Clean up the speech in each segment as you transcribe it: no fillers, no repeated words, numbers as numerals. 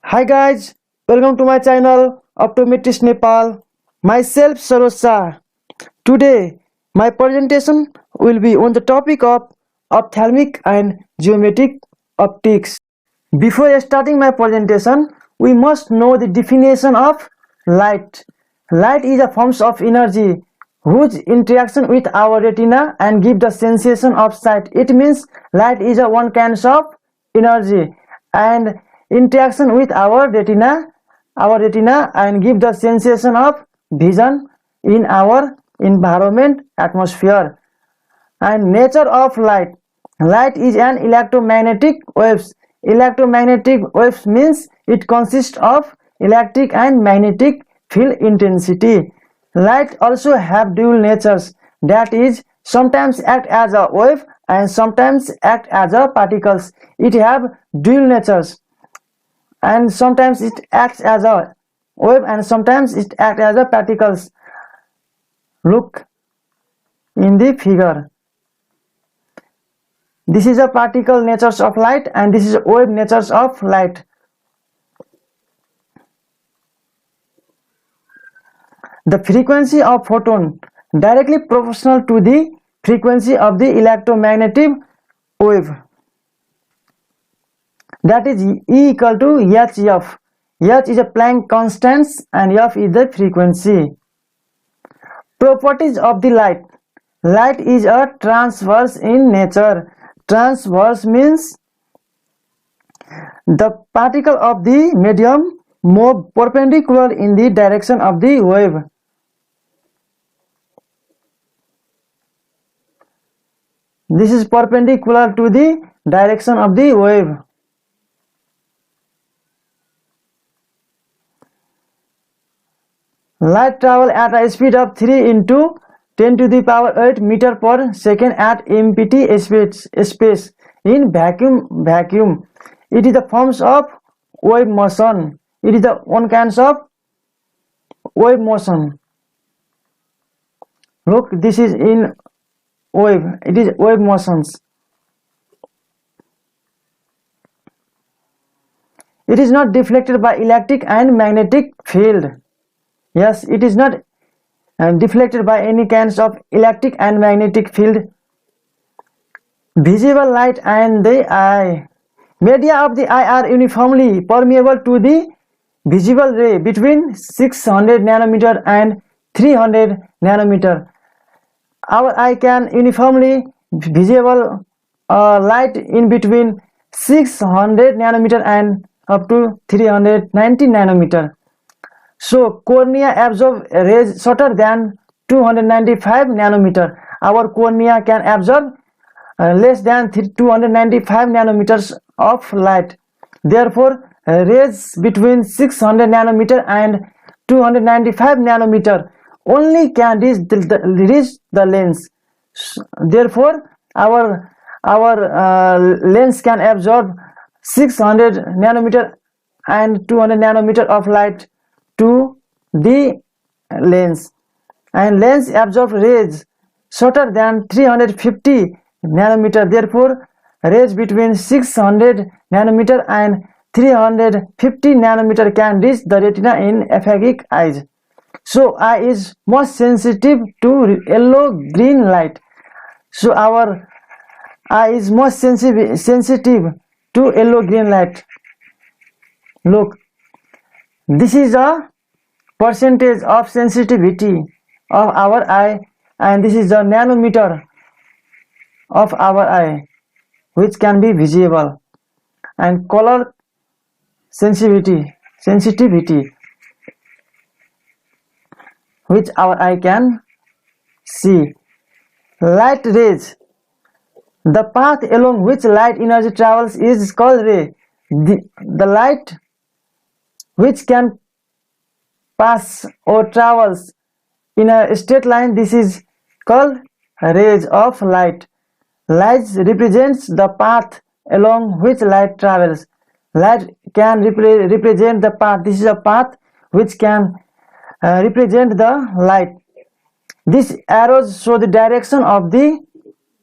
Hi guys, welcome to my channel Optometrist Nepal. Myself Saroj Shah. Today my presentation will be on the topic of ophthalmic and geometric optics. Before starting my presentation, we must know the definition of light. Light is a form of energy whose interaction with our retina and give the sensation of sight. It means light is a one kind of energy and interaction with our retina and give the sensation of vision in our environment atmosphere. And nature of light. Light is an electromagnetic waves. Electromagnetic waves means it consists of electric and magnetic field intensity. Light also have dual natures, that is, sometimes act as a wave and sometimes act as a particles. It have dual natures, and sometimes it acts as a wave and sometimes it acts as a particles. Look in the figure. This is a particle natures of light and this is a wave natures of light. The frequency of photon directly proportional to the frequency of the electromagnetic wave. That is E equal to hf. H is a Planck constant and f is the frequency. Properties of the light. Light is a transverse in nature. Transverse means the particle of the medium move perpendicular in the direction of the wave. This is perpendicular to the direction of the wave. Light travel at a speed of 3 into 10 to the power 8 meter per second at empty space in vacuum. It is the forms of wave motion. It is the one kind of wave motion. Look, this is in wave. It is wave motions. It is not deflected by electric and magnetic field. Yes, it is not deflected by any kinds of electric and magnetic field. Visible light and the eye. Media of the eye are uniformly permeable to the visible ray between 600 nanometer and 300 nanometer. Our eye can uniformly visible light in between 600 nanometer and up to 390 nanometer. So cornea absorb rays shorter than 295 nanometer. Our cornea can absorb less than 295 nanometers of light. Therefore, rays between 600 nanometer and 295 nanometer only can reach the lens. Therefore, our lens can absorb 600 nanometer and 200 nanometer of light to the lens, and lens absorb rays shorter than 350 nanometer. Therefore, rays between 600 nanometer and 350 nanometer can reach the retina in aphakic eyes. So eye is most sensitive to yellow green light. So our eye is most sensitive to yellow green light. Look, this is a percentage of sensitivity of our eye, and this is the nanometer of our eye which can be visible, and color sensitivity which our eye can see. Light rays. The path along which light energy travels is called ray. The light which can pass or travels in a straight line, this is called rays of light. Light represents the path along which light travels. Light can represent the path. This is a path which can represent the light. These arrows show the direction of the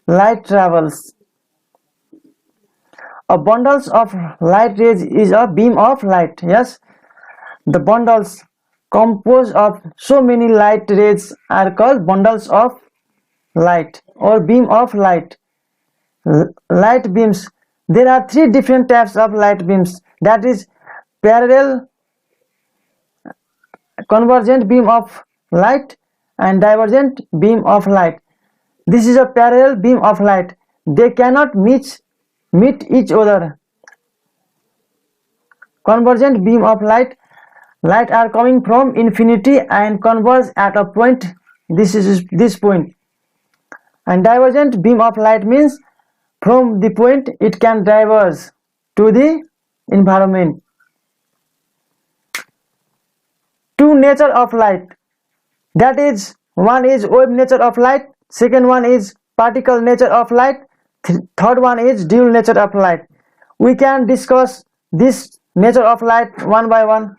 light travels. A bundles of light rays is a beam of light. Yes, the bundles composed of so many light rays are called bundles of light or beam of light. Light beams. There are three different types of light beams. That is parallel, convergent beam of light, and divergent beam of light. This is a parallel beam of light. They cannot meet each other. Convergent beam of light. Light are coming from infinity and converge at a point. This is this point. And divergent beam of light means from the point it can diverge to the environment. Two nature of light. That is, one is wave nature of light, second one is particle nature of light, third one is dual nature of light. We can discuss this nature of light one by one.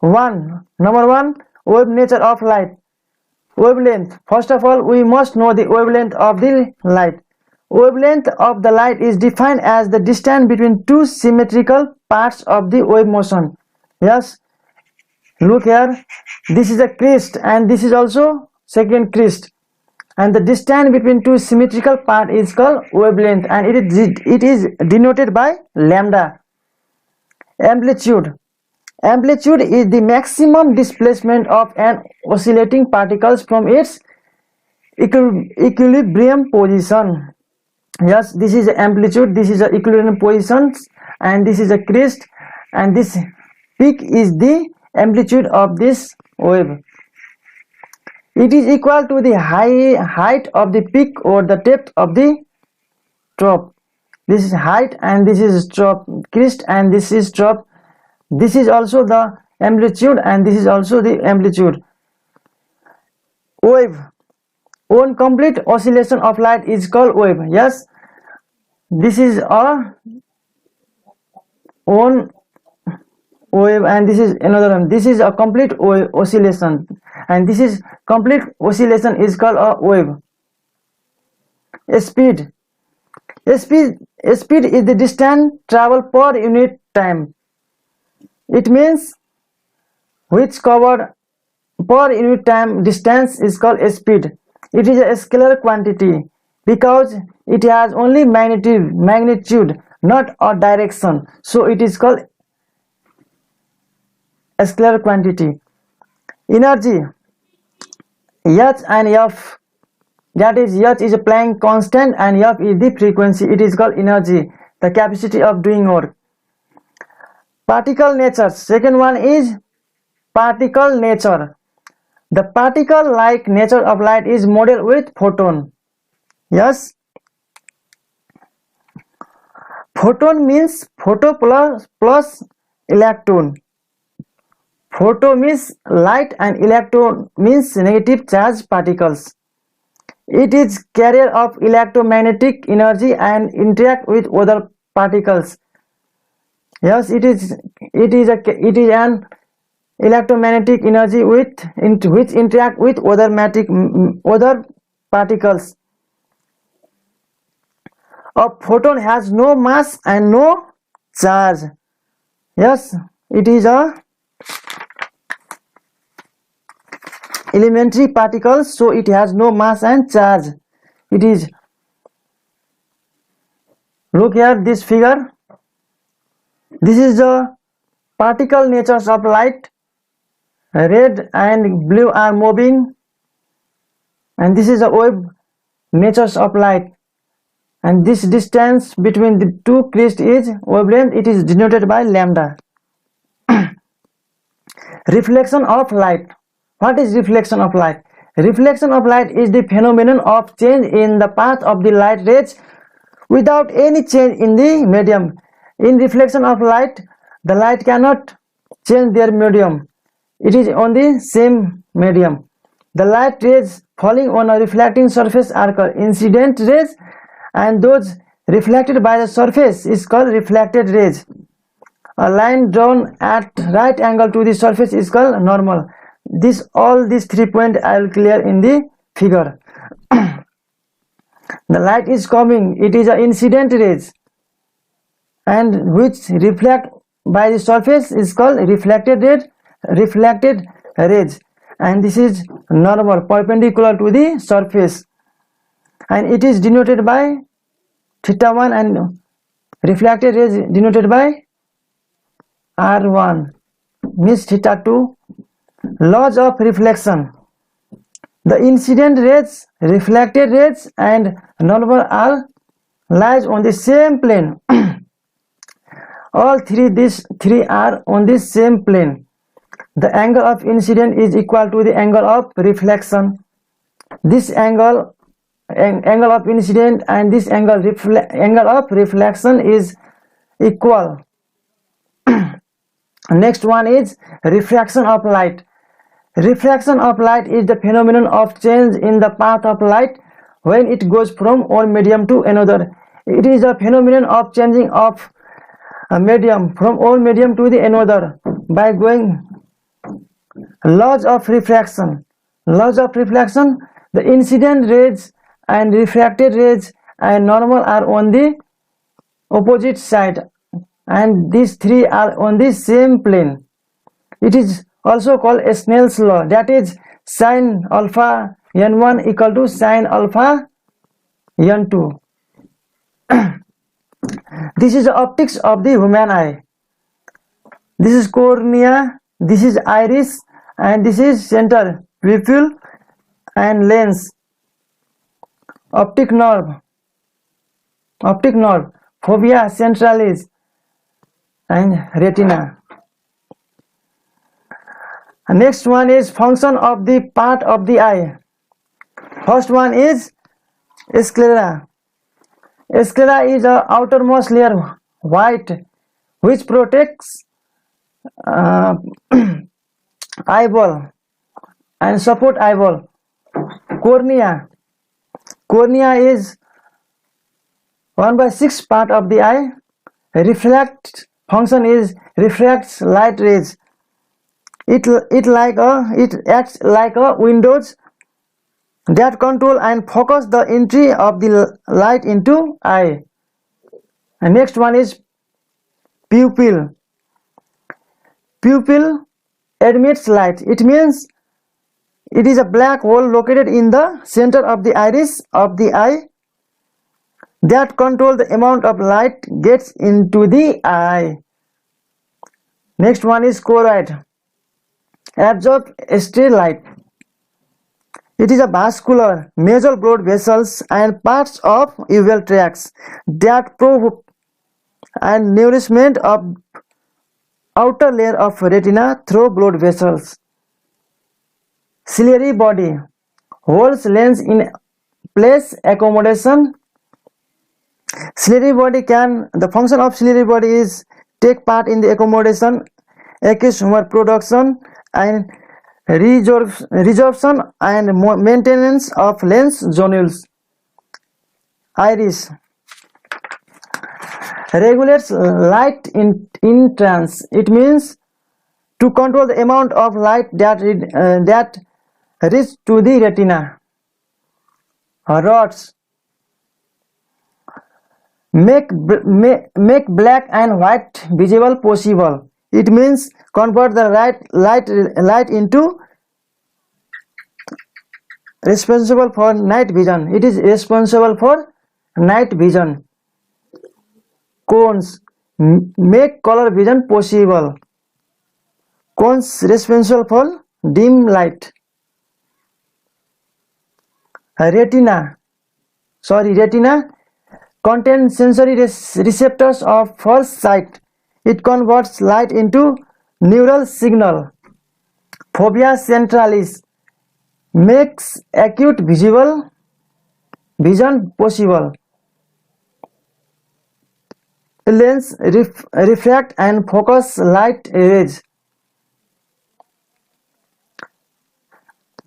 Number one, wave nature of light. Wavelength. First of all, we must know the wavelength of the light. Wavelength of the light is defined as the distance between two symmetrical parts of the wave motion. Yes, look here, this is a crest and this is also second crest, and the distance between two symmetrical parts is called wavelength, and it is denoted by lambda. Amplitude. Amplitude is the maximum displacement of an oscillating particles from its equilibrium position. Yes, this is amplitude, this is the equilibrium position, and this is a crest, and this peak is the amplitude of this wave. It is equal to the height of the peak or the depth of the trough. This is height and this is trough, crest, and this is trough. This is also the amplitude and this is also the amplitude. Wave. One complete oscillation of light is called wave. Yes, this is a one wave and this is another one. This is a complete oscillation, and this is complete oscillation is called a wave. Speed. Speed is the distance traveled per unit time. It means which covered per unit time distance is called speed. It is a scalar quantity because it has only magnitude, not a direction. So it is called a scalar quantity. Energy. H and F. That is, H is a Planck constant and F is the frequency. It is called energy, the capacity of doing work. Particle nature. Second one is particle nature. The particle-like nature of light is modeled with photon. Yes. Photon means photo plus electron. Photo means light and electron means negative charge particles. It is carrier of electromagnetic energy and interact with other particles. Yes, it is an electromagnetic energy which interact with other particles. A photon has no mass and no charge. Yes, it is a elementary particle, so it has no mass and charge. It is, look here, this figure. This is the particle natures of light. Red and blue are moving, and this is the wave natures of light, and this distance between the two crests is wavelength. It is denoted by lambda. Reflection of light. What is reflection of light? Reflection of light is the phenomenon of change in the path of the light rays without any change in the medium. In reflection of light, the light cannot change their medium. It is on the same medium. The light rays falling on a reflecting surface are called incident rays, and those reflected by the surface is called reflected rays. A line drawn at right angle to the surface is called normal. All these 3 points I will clear in the figure. The light is coming, it is an incident rays, and which reflect by the surface is called reflected rays, and this is normal perpendicular to the surface, and it is denoted by theta 1, and reflected rays denoted by R1 means theta 2. Laws of reflection. The incident rays, reflected rays, and normal are lies on the same plane. All these three are on the same plane. The angle of incident is equal to the angle of reflection. This angle of incident and this angle of reflection is equal. Next one is refraction of light. Refraction of light is the phenomenon of change in the path of light when it goes from one medium to another. It is a phenomenon of changing of a medium from one medium to the another by going. Laws of refraction. Laws of reflection. The incident rays and refracted rays and normal are on the opposite side, and these three are on the same plane. It is also called a Snell's law, that is sin alpha n1 equal to sin alpha n2. This is the optics of the human eye. This is cornea, this is iris, and this is center pupil and lens. Optic nerve, fovea centralis, and retina. Next one is function of the part of the eye. First one is sclera. Sclera is the outermost layer, white, which protects eyeball and support eyeball. Cornea. Cornea is 1/6 part of the eye. Reflect function is refracts light rays. It acts like a windows that control and focus the entry of the light into eye. And next one is pupil. Pupil admits light. It means it is a black hole located in the center of the iris of the eye that control the amount of light gets into the eye. Next one is choroid. Absorb extra light. It is a vascular, major blood vessels and parts of uveal tracts that provoke and nourishment of outer layer of retina through blood vessels. Ciliary body holds lens in place accommodation. Ciliary body the function of ciliary body is take part in the accommodation, aqueous humor production, and resorption and maintenance of lens zonules. Iris regulates light entrance. It means to control the amount of light that reaches to the retina. Rods make black and white visible possible. It means convert the light into responsible for night vision. It is responsible for night vision. Cones make color vision possible. Cones responsible for dim light. Retina contains sensory receptors of first sight. It converts light into neural signal. Fovea centralis makes acute vision possible. Lens refract and focus light rays.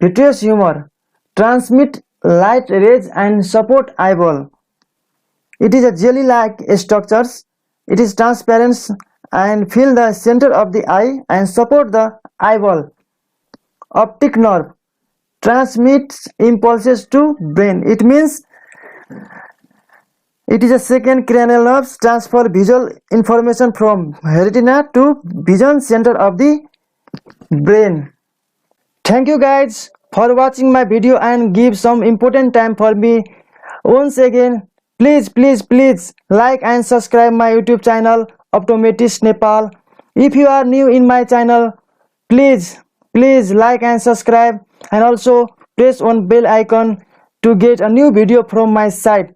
Vitreous humor transmit light rays and support eyeball. It is a jelly-like structure. It is transparent and fill the center of the eye and support the eyeball. Optic nerve transmits impulses to brain. It means It is a second cranial nerve transfer visual information from retina to vision center of the brain. Thank you guys for watching my video and give some important time for me. Once again, please like and subscribe my YouTube channel Optometrist Nepal. If you are new in my channel, please like and subscribe, and also press on bell icon to get a new video from my site.